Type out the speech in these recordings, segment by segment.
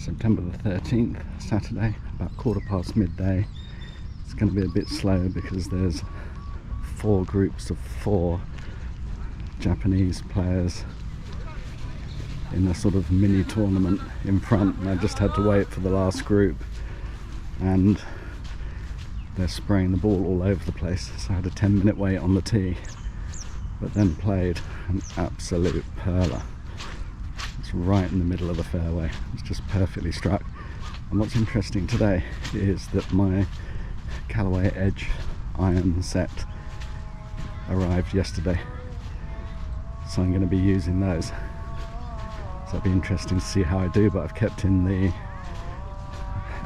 September the 13th, Saturday, about midday. It's going to be a bit slow because there's 4 groups of 4 Japanese players in a sort of mini tournament in front, and I just had to wait for the last group, and they're spraying the ball all over the place, so I had a 10-minute wait on the tee, but then played an absolute perler. It's right in the middle of the fairway. It's just perfectly struck. And what's interesting today is that my Callaway Edge iron set arrived yesterday, so I'm going to be using those. So it'll be interesting to see how I do, but I've kept in the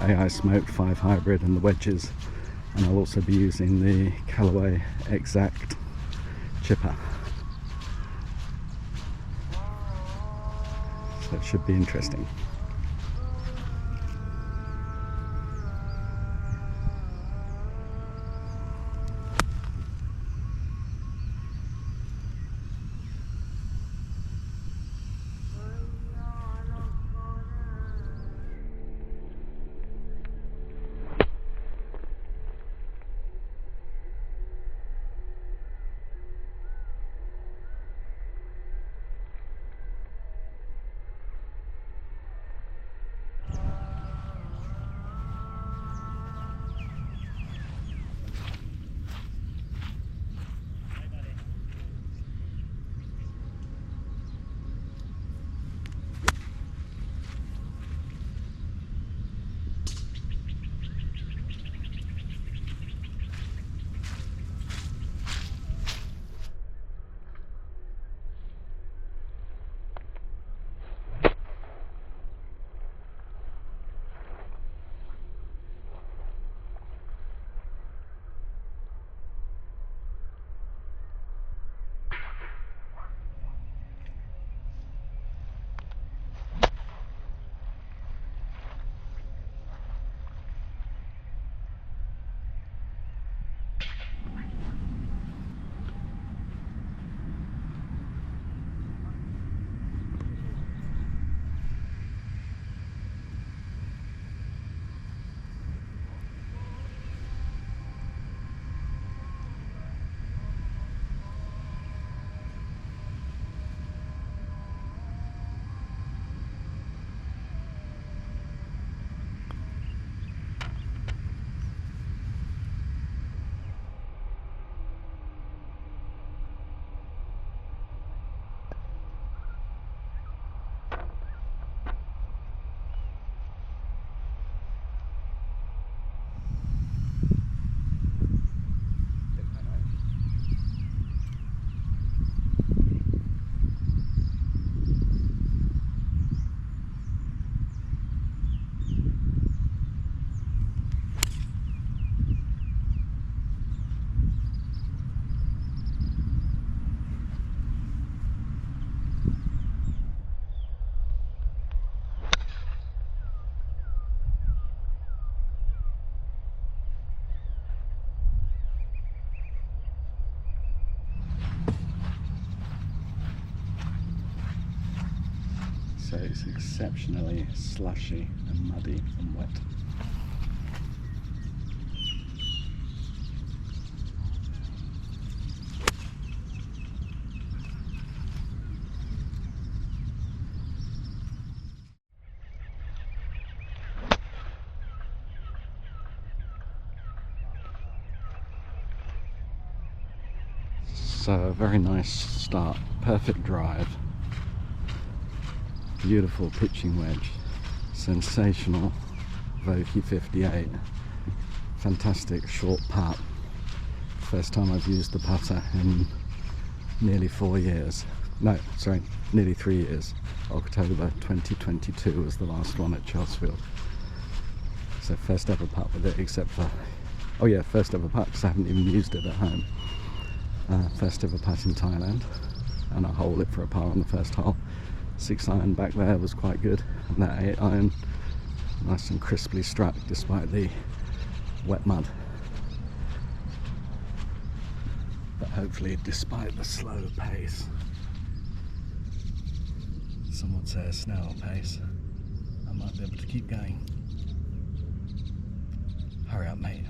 AI Smoke 5 Hybrid and the wedges, and I'll also be using the Callaway Exact chipper. So it should be interesting. So it's exceptionally slushy and muddy and wet. So a very nice start, perfect drive. Beautiful pitching wedge, sensational Vokey 58, fantastic short putt. First time I've used the putter in nearly 4 years. No, sorry, nearly 3 years. October 2022 was the last one at Chelsfield. So first ever putt with it, except for, oh yeah, first ever putt because I haven't even used it at home. First ever putt in Thailand, and I hole it for a par on the first hole. 6 iron back there was quite good, and that 8 iron nice and crisply struck despite the wet mud. But hopefully, despite the slow pace, some would say a snail pace, I might be able to keep keep going. Hurry up, mate.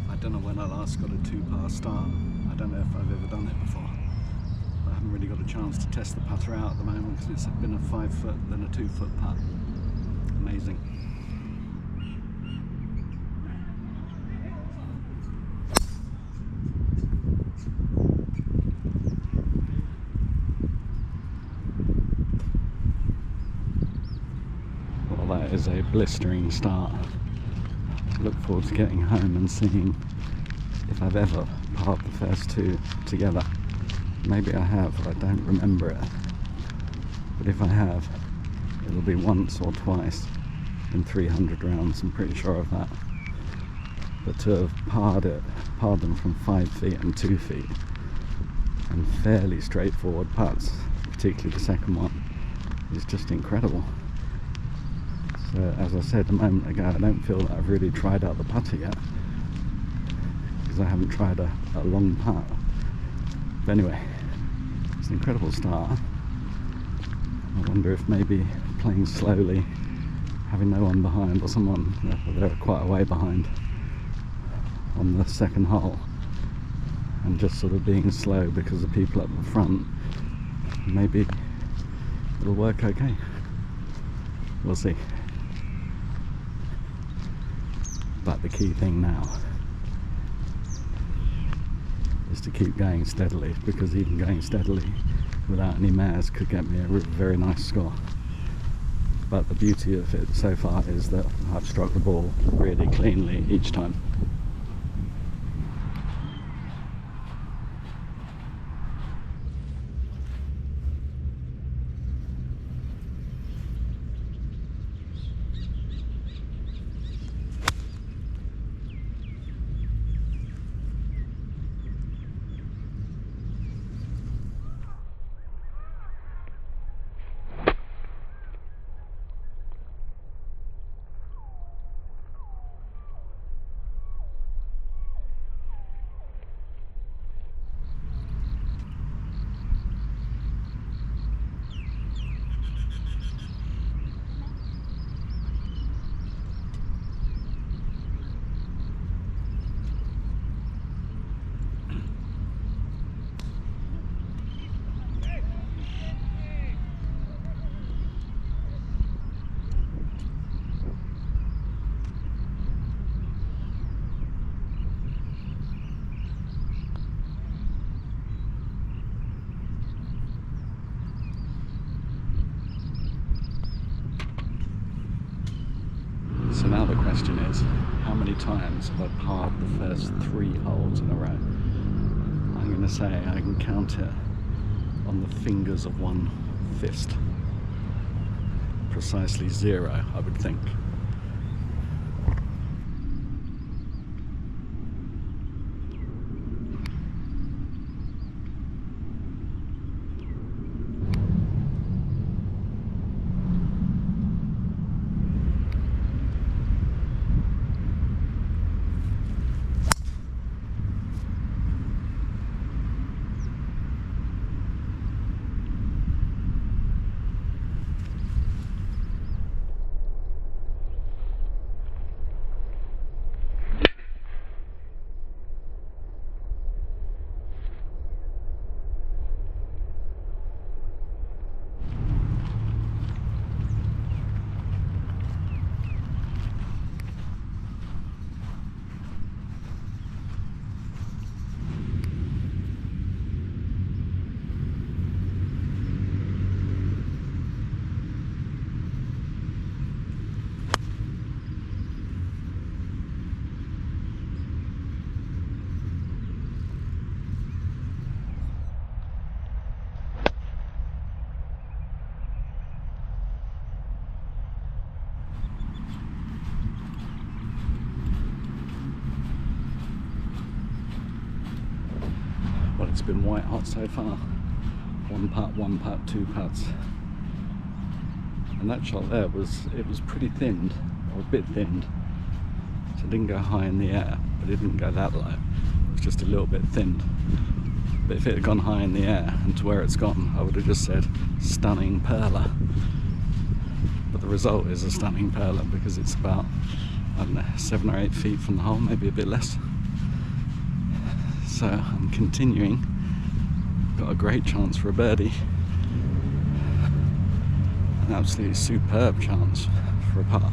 I don't know when I last got a 2-par start. I don't know if I've ever done it before. I haven't really got a chance to test the putter out at the moment because it's been a 5-foot then a 2-foot putt. Amazing. Well, that is a blistering start. Look forward to getting home and seeing if I've ever parred the first two together. Maybe I have, but I don't remember it. But if I have, it'll be once or twice in 300 rounds, I'm pretty sure of that. But to have parred them from 5 feet and 2 feet, and fairly straightforward putts, particularly the second one, is just incredible. So, as I said a moment ago, I don't feel that I've really tried out the putter yet, because I haven't tried a long putt. But anyway, it's an incredible start. I wonder if maybe playing slowly, having no one behind, or someone, they're quite a way behind on the second hole, and just sort of being slow because the people at the front, maybe it'll work okay. We'll see. But the key thing now is to keep going steadily, because even going steadily without any mares could get me a very nice score. But the beauty of it so far is that I've struck the ball really cleanly each time. So now the question is, how many times have I parred the first 3 holes in a row? I'm going to say I can count it on the fingers of one fist. Precisely 0, I would think. Well, it's been white hot so far. 1 putt, 1 putt, 2 putts. And that shot there was pretty thinned, or a bit thinned. So it didn't go high in the air, but it didn't go that low. It was just a little bit thinned. But if it had gone high in the air and to where it's gone, I would have just said stunning perler. But the result is a stunning perler because it's about, I don't know, 7 or 8 feet from the hole, maybe a bit less. So I'm continuing. Got a great chance for a birdie. An absolutely superb chance for a par.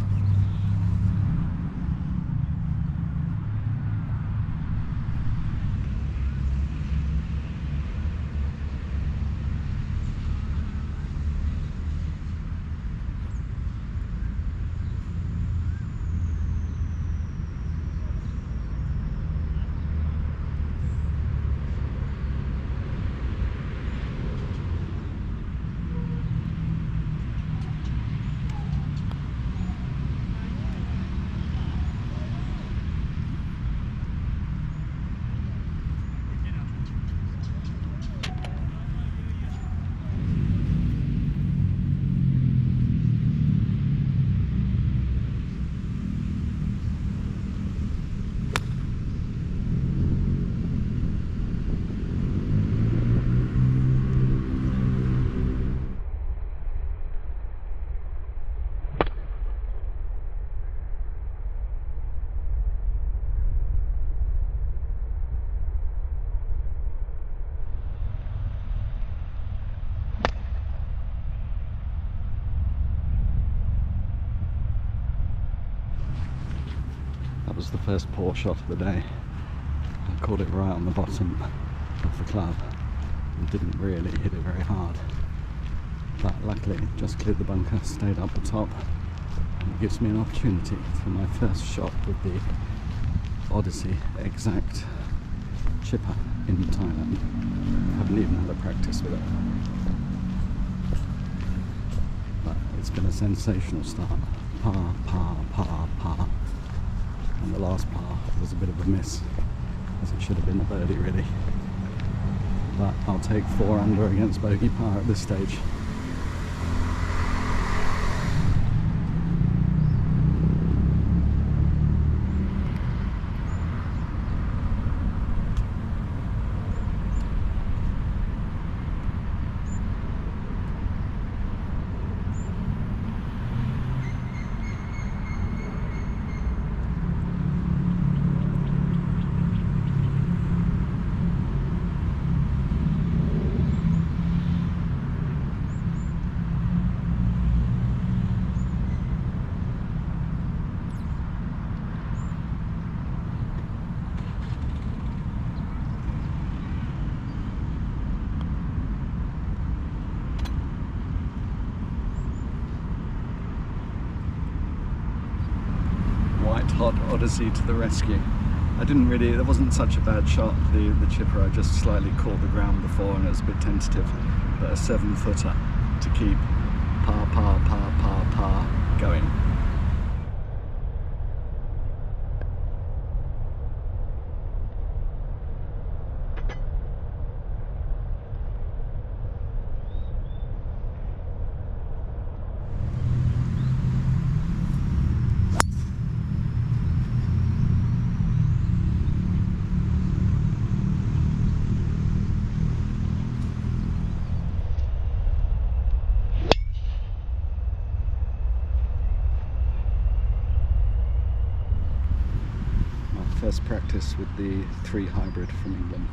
That was the first poor shot of the day. I caught it right on the bottom of the club and didn't really hit it very hard. But luckily it just cleared the bunker, stayed up the top, and it gives me an opportunity for my first shot with the Odyssey Exact chipper in Thailand. I haven't even had a practice with it. But it's been a sensational start. Par, par, par, par. And the last par was a bit of a miss, as it should have been a birdie really. But I'll take 4 under against bogey par at this stage. Hot Odyssey to the rescue. I didn't really, it wasn't such a bad shot, the chipper. I just slightly caught the ground before and it was a bit tentative. But a 7-footer to keep par going. First practice with the 3 hybrid from England.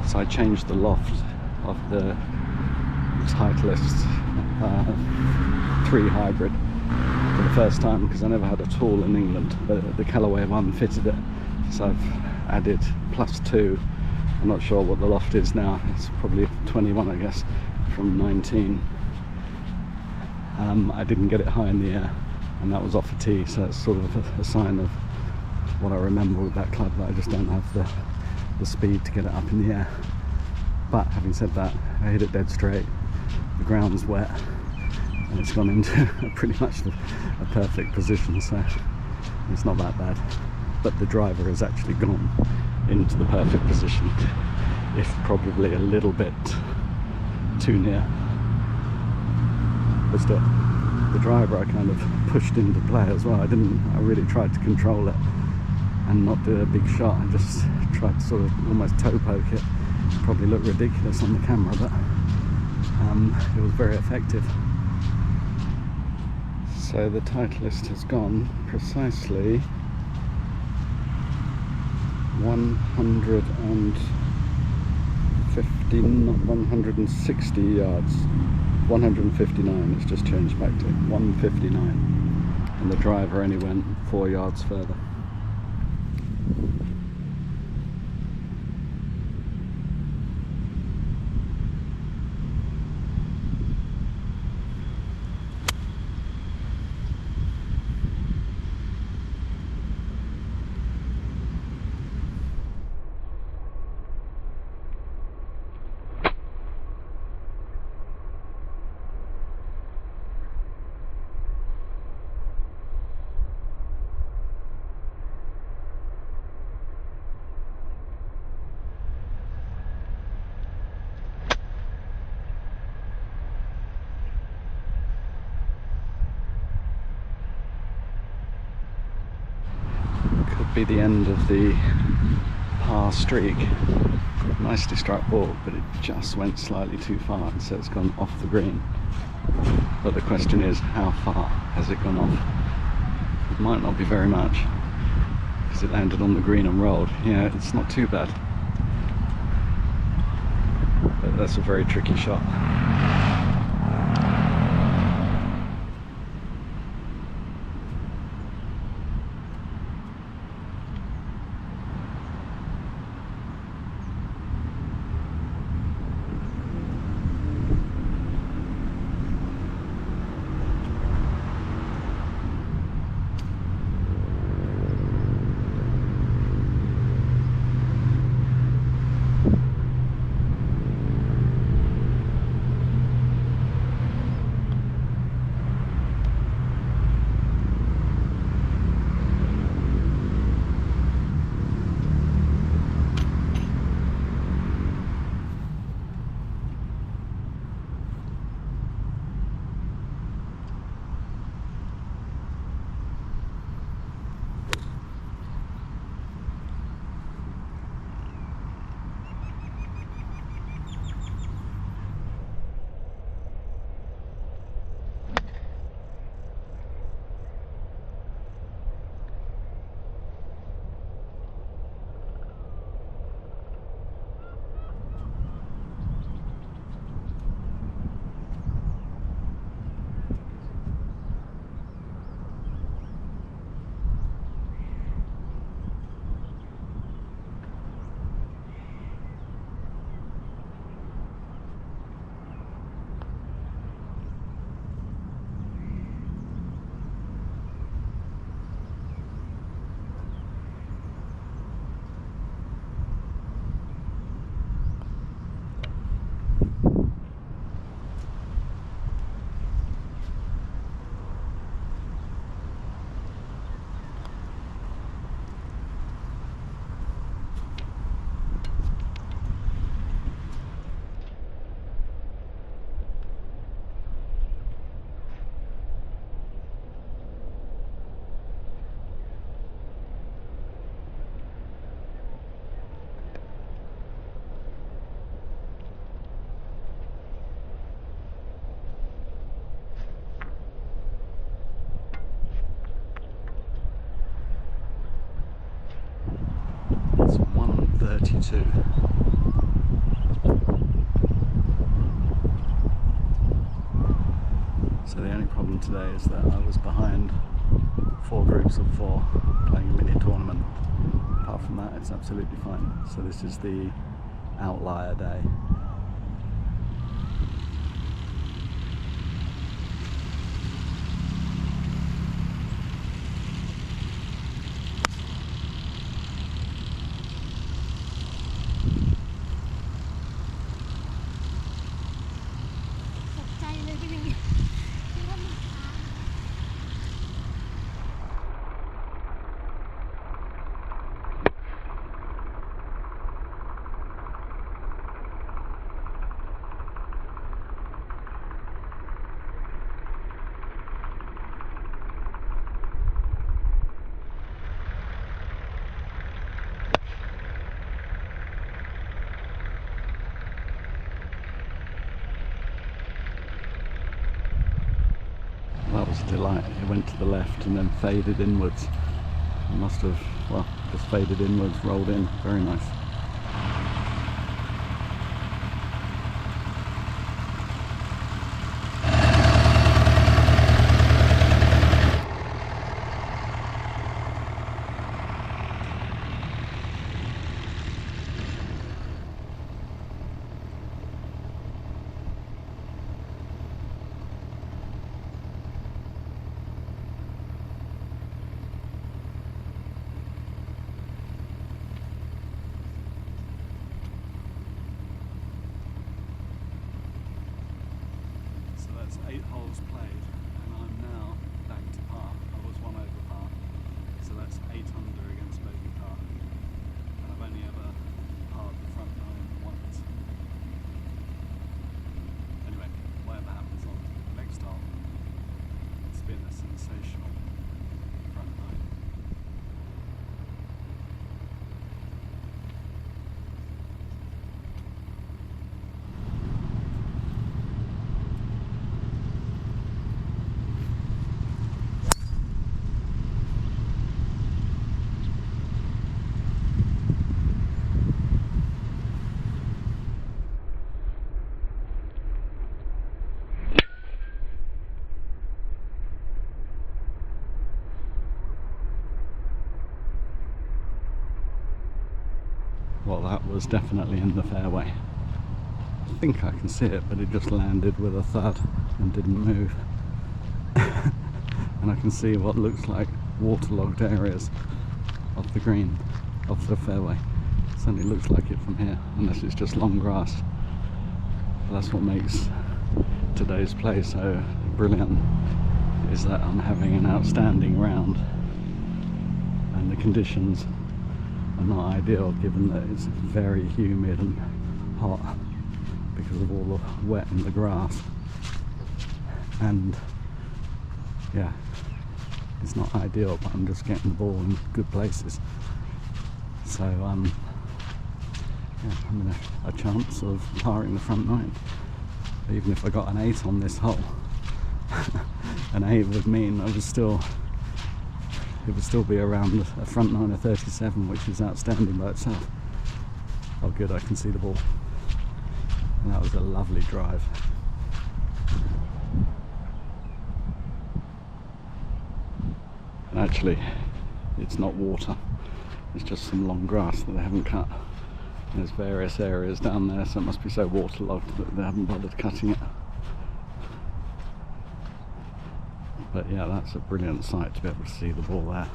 So I changed the loft of the Titleist 3 hybrid for the first time because I never had a tool in England. The Callaway one fitted it, so I've added +2. I'm not sure what the loft is now. It's probably 21, I guess, from 19. I didn't get it high in the air, and that was off a tee, so it's sort of a sign of what I remember with that club, that I just don't have the speed to get it up in the air. But having said that, I hit it dead straight, the ground's wet, and it's gone into pretty much a perfect position, so it's not that bad. But the driver has actually gone into the perfect position, if probably a little bit too near. But still, the driver I kind of pushed into play as well. I really tried to control it and not do a big shot. I just tried to sort of almost toe poke it. Probably looked ridiculous on the camera, but it was very effective. So the Titleist has gone precisely 160 yards. 159, it's just changed back to 159, and the driver only went 4 yards further. Be the end of the par streak. Nicely struck ball, but it just went slightly too far, so it's gone off the green. But the question is, how far has it gone off? It might not be very much, because it landed on the green and rolled. Yeah, it's not too bad, but that's a very tricky shot. 32. So the only problem today is that I was behind 4 groups of 4 playing a mini tournament. Apart from that, it's absolutely fine. So this is the outlier day. That was a delight. It went to the left and then faded inwards. It must have, well, just faded inwards, rolled in. Very nice. So that's 8 holes played, and I'm now back to par. I was 1 over par, so that's 8 under against bogey par. And I've only ever parred the front 9 once. Anyway, whatever happens on next hole, it's been a sensational front 9. Well, that was definitely in the fairway. I think I can see it, but it just landed with a thud and didn't move. And I can see what looks like waterlogged areas of the green, of the fairway. It certainly looks like it from here, unless it's just long grass. But that's what makes today's play so brilliant, is that I'm having an outstanding round, and the conditions are not ideal given that it's very humid and hot because of all the wet in the grass, and yeah, it's not ideal, but I'm just getting the ball in good places. So yeah, I'm in a chance of parring the front 9. Even if I got an 8 on this hole, an 8 would mean it would still be around a front 9 of 37, which is outstanding by itself. Oh good, I can see the ball. And that was a lovely drive. And actually, it's not water, it's just some long grass that they haven't cut. There's various areas down there, so it must be so waterlogged that they haven't bothered cutting it. But yeah, that's a brilliant sight to be able to see the ball there.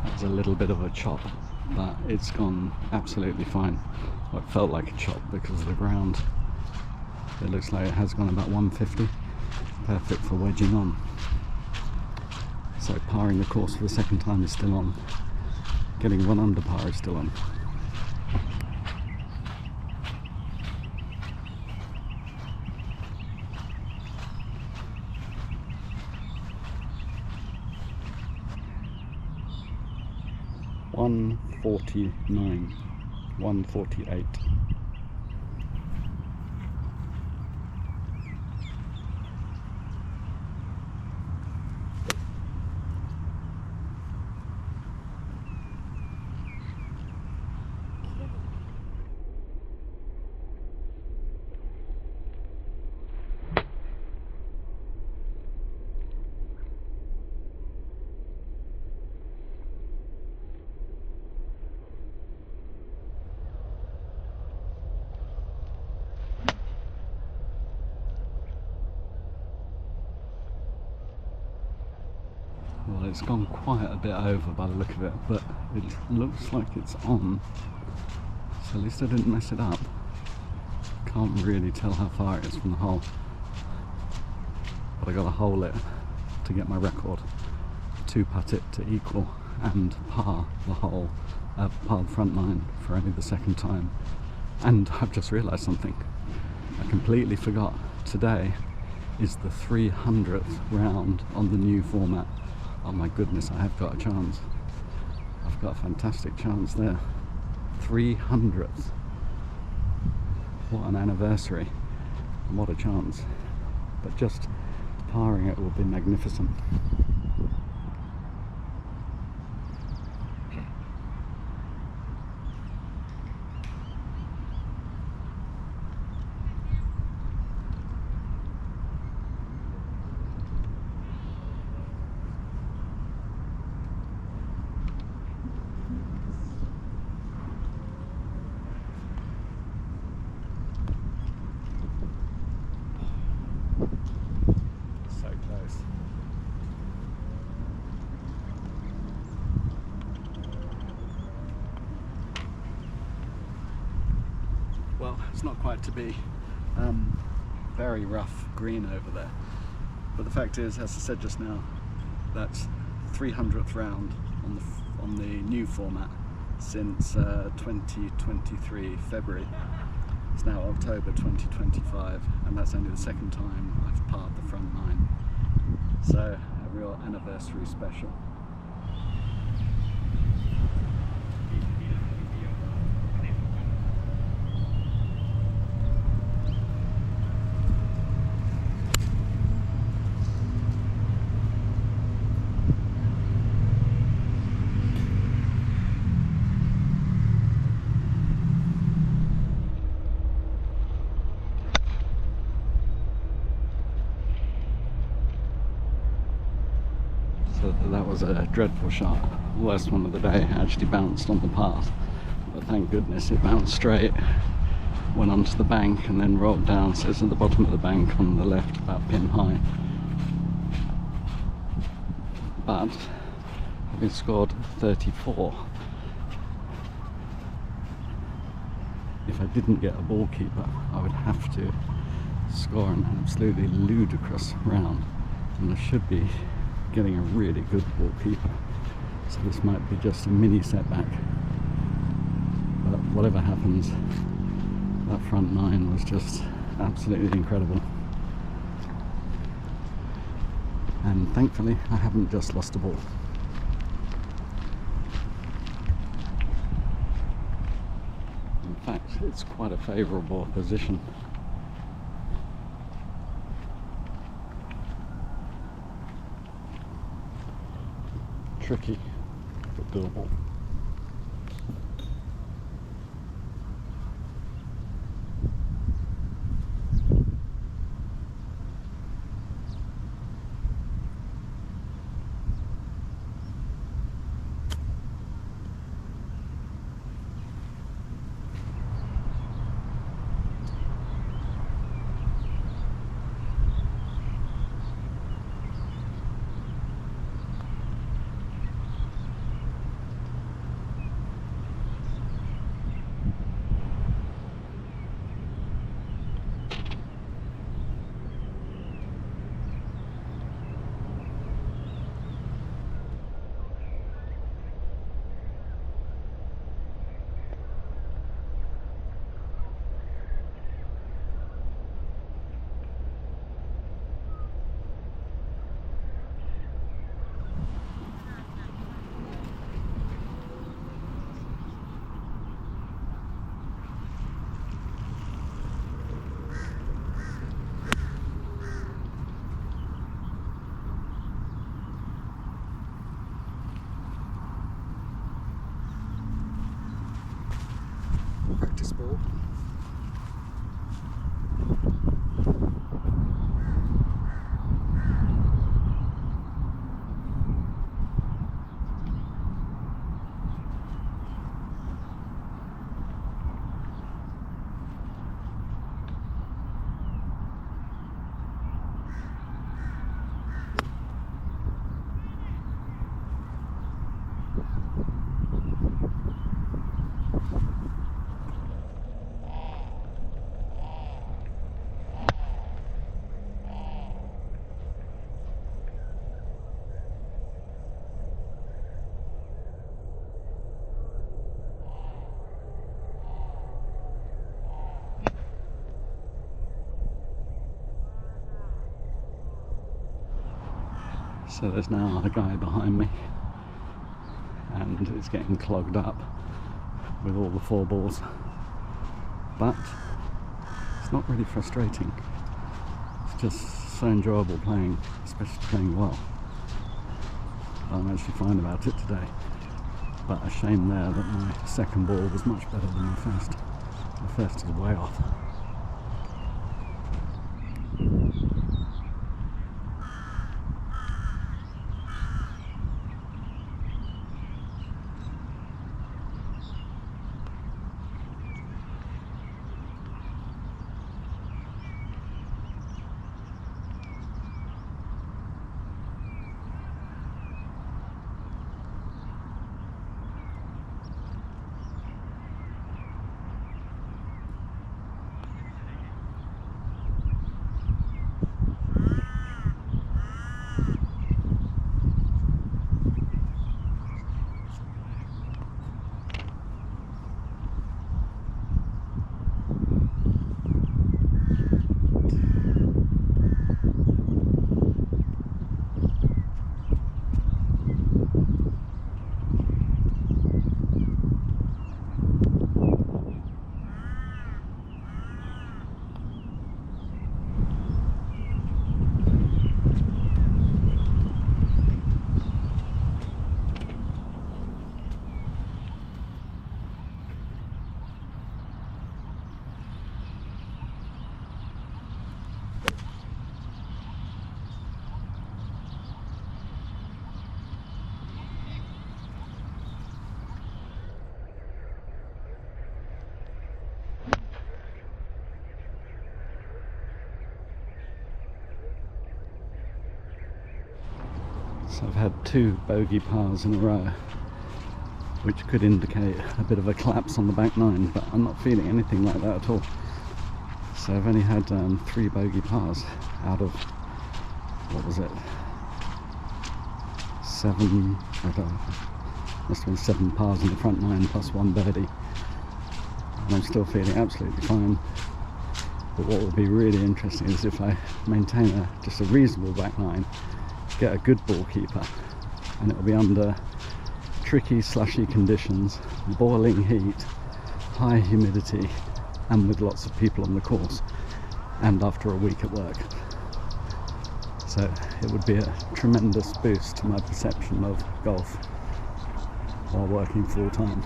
There's a little bit of a chop but it's gone absolutely fine. Well, it felt like a chop because of the ground. It looks like it has gone about 150. Perfect for wedging on. So parring the course for the second time is still on. Getting one under par is still on. $149, 148. Well, it's gone quite a bit over by the look of it, but it looks like it's on. So at least I didn't mess it up. Can't really tell how far it is from the hole. But I got to hole it to get my record. 2-putt it to equal and par the hole, par the front nine for only the second time. And I've just realised something. I completely forgot. Today is the 300th round on the new format. Oh my goodness, I have got a chance. I've got a fantastic chance there. 300th. What an anniversary. And what a chance. But just parring it will be magnificent. Well, it's not quite to be. Very rough green over there. But the fact is, as I said just now, that's 300th round on the new format since 2023 February. It's now October 2025, and that's only the second time I've parred the front nine. So a real anniversary special. So that was a dreadful shot. Worst one of the day. Actually bounced on the path, but thank goodness it bounced straight, went onto the bank and then rolled down. So it's at the bottom of the bank on the left, about pin high. But having scored 34, if I didn't get a ball keeper, I would have to score an absolutely ludicrous round, and I should be getting a really good ball keeper. So this might be just a mini setback, but whatever happens, that front nine was just absolutely incredible. And thankfully I haven't just lost a ball. In fact, it's quite a favourable position. Tricky, but doable. So there's now a guy behind me, and it's getting clogged up with all the 4 balls. But it's not really frustrating. It's just so enjoyable playing, especially playing well. I'm actually fine about it today. But a shame there that my second ball was much better than my first. My first is way off. So I've had 2 bogey pars in a row, which could indicate a bit of a collapse on the back 9, but I'm not feeling anything like that at all. So I've only had 3 bogey pars out of, what was it, 7, I don't know, must have been 7 pars in the front 9 plus 1 birdie. And I'm still feeling absolutely fine. But what would be really interesting is if I maintain just a reasonable back 9, get a good ball keeper, and it will be under tricky slushy conditions, boiling heat, high humidity, and with lots of people on the course, and after a week at work. So it would be a tremendous boost to my perception of golf while working full time.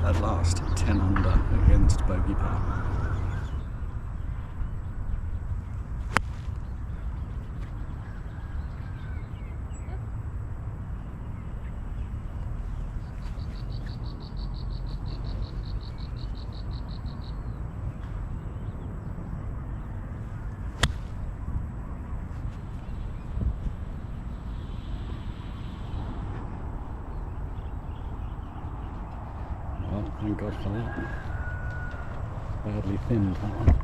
At last, 10 under against bogey par. Well, thank God for that. Badly thinned, that one.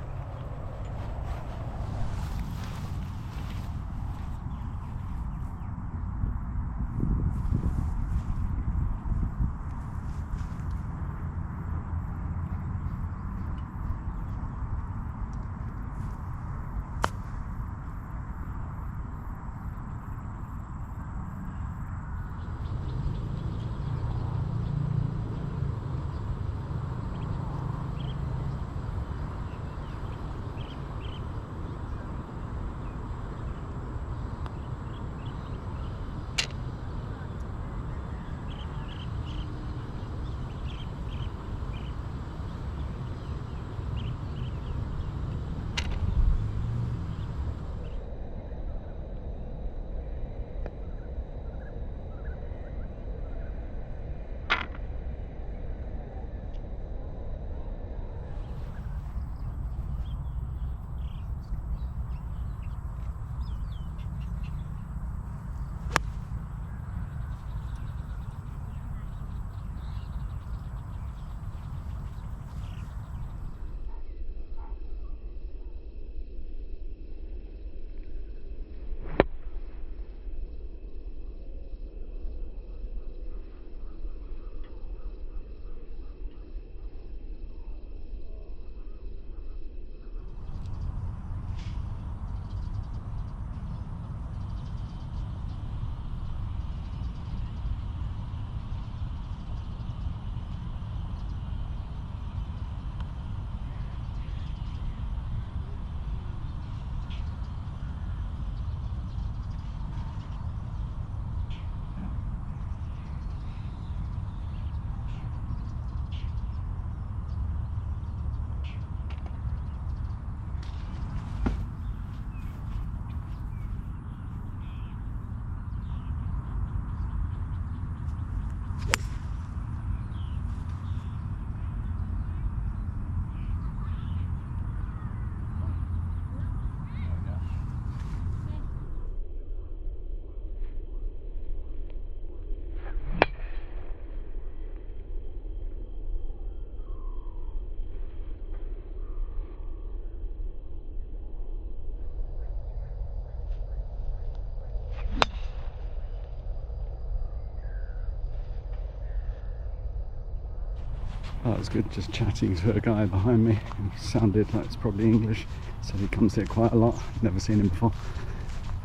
was good just chatting to a guy behind me who sounded like it's probably English. Said he comes here quite a lot, never seen him before,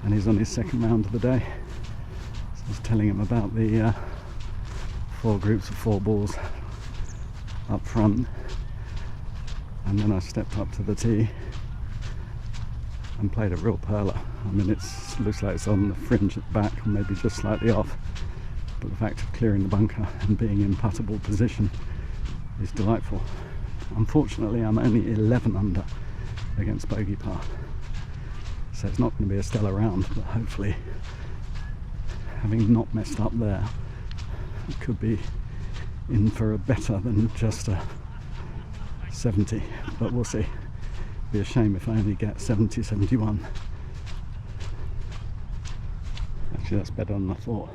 and he's on his second round of the day. So I was telling him about the 4 groups of 4 balls up front, and then I stepped up to the tee and played a real perler. I mean, it looks like it's on the fringe at the back, maybe just slightly off, but the fact of clearing the bunker and being in puttable position is delightful. Unfortunately, I'm only 11 under against bogey par, so it's not going to be a stellar round, but hopefully, having not messed up there, it could be in for a better than just a 70, but we'll see. Be a shame if I only get 70, 71. Actually, that's better than I thought.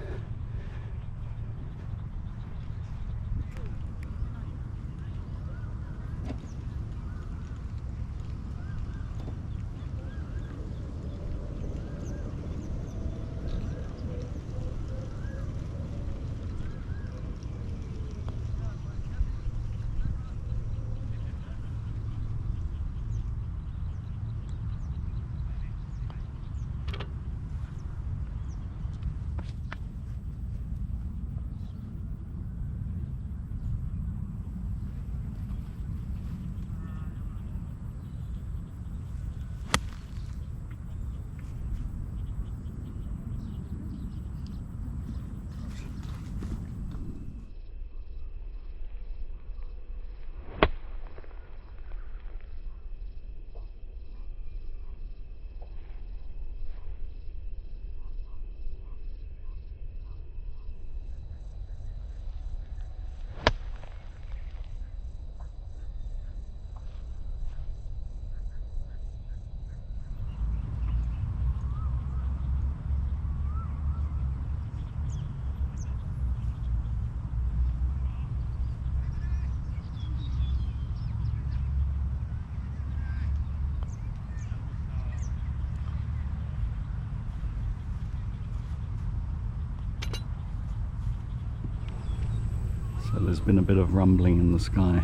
So there's been a bit of rumbling in the sky.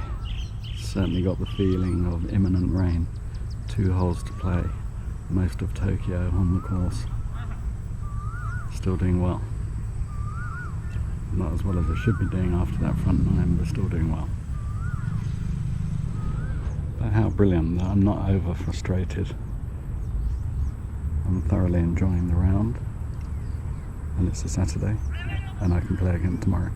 Certainly got the feeling of imminent rain. 2 holes to play, most of Tokyo on the course. Still doing well. Not as well as I should be doing after that front 9, but still doing well. But how brilliant that I'm not over frustrated. I'm thoroughly enjoying the round, and it's a Saturday, and I can play again tomorrow.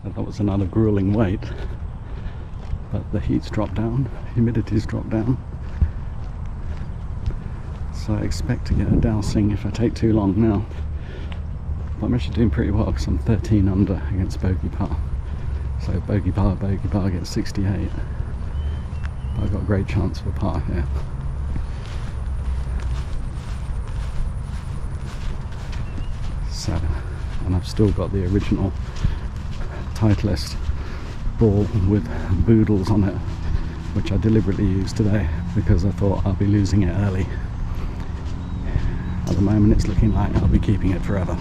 So that was another grueling wait, but the heat's dropped down, humidity's dropped down, so I expect to get a dousing if I take too long now. But I'm actually doing pretty well because I'm 13 under against bogey par. So bogey par gets 68. But I've got a great chance for par here. So, and I've still got the original Titleist ball with boodles on it, which I deliberately used today because I thought I'll be losing it early. At the moment it's looking like I'll be keeping it forever.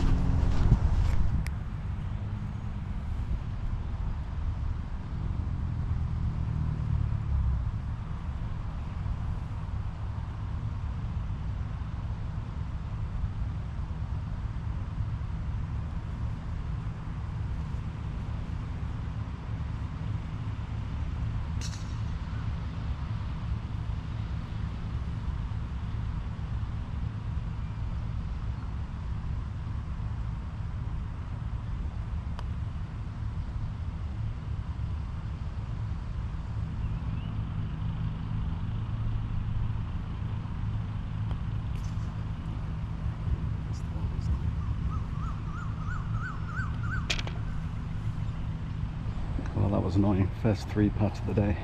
Well, that was annoying. First 3 putt of the day.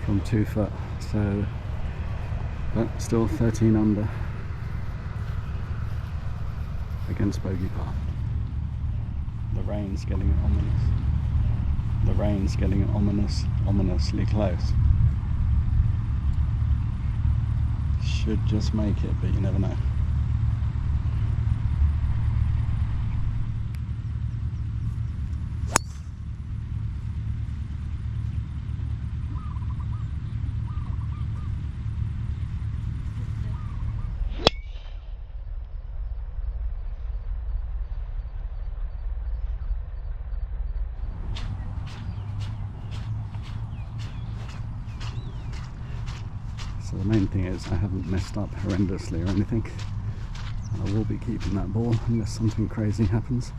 From 2 foot, so, but still 13 under against bogey par. The rain's getting ominous. The rain's getting ominously close. Should just make it, but you never know. So the main thing is I haven't messed up horrendously or anything. I will be keeping that ball unless something crazy happens.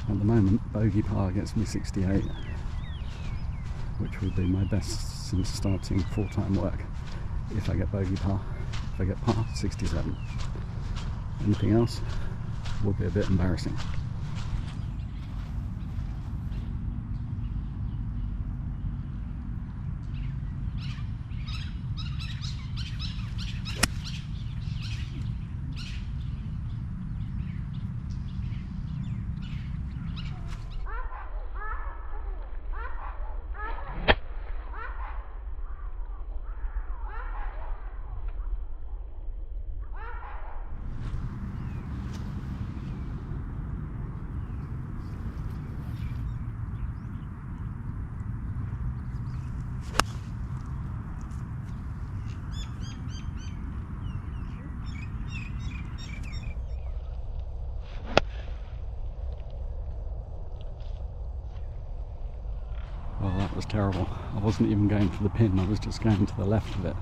At the moment, bogey par gets me 68, which would be my best since starting full-time work. If I get bogey par, if I get par, 67. Anything else will be a bit embarrassing. Well, that was terrible. I wasn't even going for the pin, I was just going to the left of it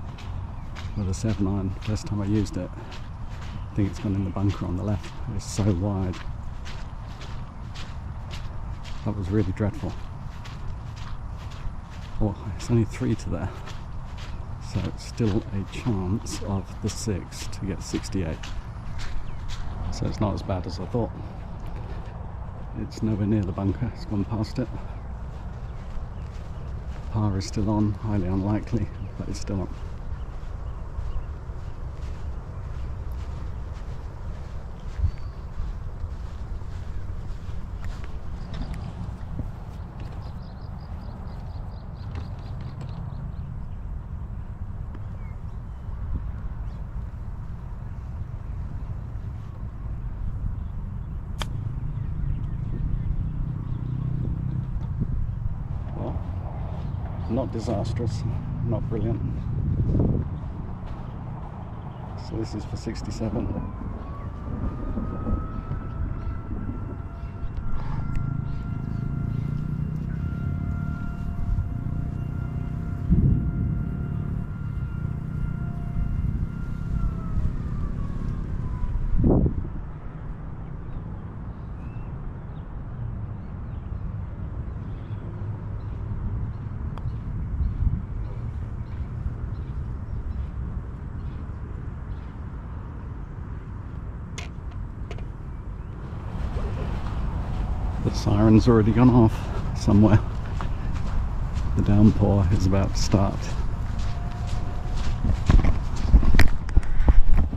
with a 7-iron. First time I used it, I think it's gone in the bunker on the left. It's so wide. That was really dreadful. Oh, it's only 3 to there, so it's still a chance of the 6 to get 68. So it's not as bad as I thought. It's nowhere near the bunker, it's gone past it. Par is still on, highly unlikely, but it's still on. Not disastrous, not brilliant. So this is for 67. The siren's already gone off somewhere. The downpour is about to start.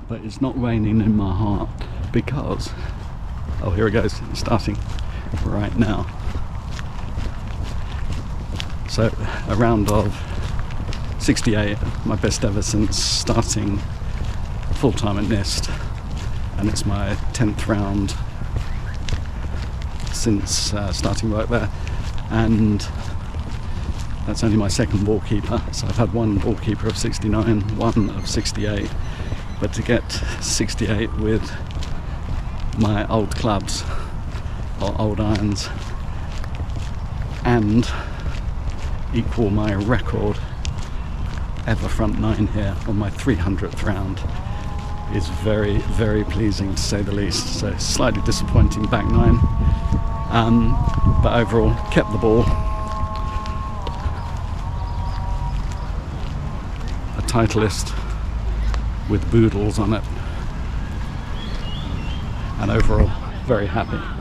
But it's not raining in my heart because, oh, here it goes, it's starting right now. So a round of 68, my best ever since starting full-time at NIST, and it's my 10th round since starting work there, and that's only my second ball keeper. So I've had one ball keeper of 69, one of 68, but to get 68 with my old clubs or old irons and equal my record ever front 9 here on my 300th round is very, very pleasing to say the least. So slightly disappointing back 9. But overall, kept the ball. A Titleist with boodles on it. and overall very happy.